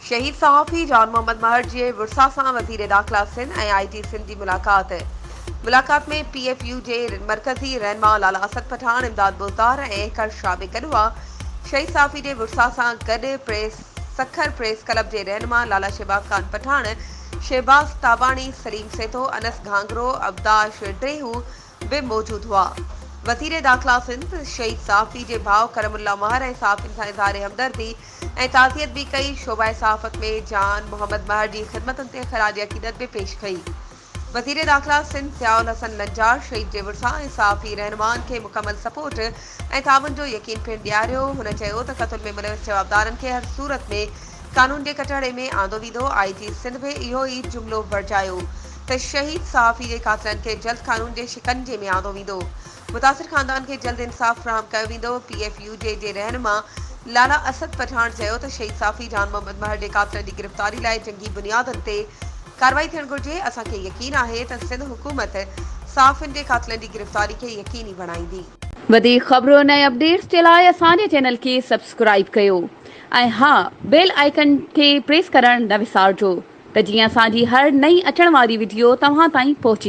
शहीद सहाफ़ी जान मोहम्मद महर जे विरसा सां वज़ीर दाख़िला सिंध ऐं आई.जी. सिंध जी मुलाक़ात में PFU जे मरकज़ी रहनुमा लाला असद पठान, इमदाद बुज़दार ऐं कर्श शाबिक गॾु हुआ। शहीद सहाफ़ी जे विरसा सां गॾु सखर प्रेस क्लब जे रहनुमा लाला शहबाज खान पठान, शहबाज ताबाणी, सलीम सेतो, अनस घांगरो, अब्दाश ड्रेहू भी मौजूद हुआ। वज़ीर दाख़िला सिंध शहीद सहाफ़ी जे भाउ करमुल्ला महर ऐं सहाफ़ियुनि सां इज़हार हमदर्दी ऐं ताज़ियत भी कई। शोबा सहाफ़त में जान मोहम्मद महर जी ख़िदमतुनि ते ख़राज अक़ीदत भी पेश कई। वज़ीर दाख़िला सिंध ज़ियाउल हसन लंजार शहीद जे विरसा ऐं सहाफ़ी रहनुमानि खे मुकमल सपोर्ट ऐं ताउन जो यकीन पिणु ॾियारियो। हुन चयो त क़त्ल में मुलविस जवाबदारनि खे हर सूरत में कानून जे कटहरे में आंदो वेंदो। आई.जी. सिंध में इहो ई जुमिलो बरजायो त शहीद सहाफ़ी जे कातिलनि खे जल्द कानून जे शिकंजे में आंदो वेंदो। मुतासिर ख़ानदान खे जल्द इंसाफ़ फ़राहम कयो वेंदो। PFU जे रहनुमा लाला असद पठान चयो त शहीद सहाफ़ी जान मोहम्मद महर जे कातिलनि जी गिरफ़्तारी लाइ जंगी बुनियादुनि ते कार्रवाई थियणु घुरिजे। असांखे यकीन आहे त सिंध हुकूमत सहाफ़ियुनि जे कातिलनि जी गिरफ़्तारी खे यकीनी बणाईंदी। वधीक ख़बरुनि ऐं अपडेट्स जे लाइ असांजे चैनल खे सब्सक्राइब कयो ऐं हा, बेल आइकन खे प्रेस करणु न विसारिजो त जीअं असांजी हर नई अचण वारी वीडियो तव्हां ताईं पहुचे।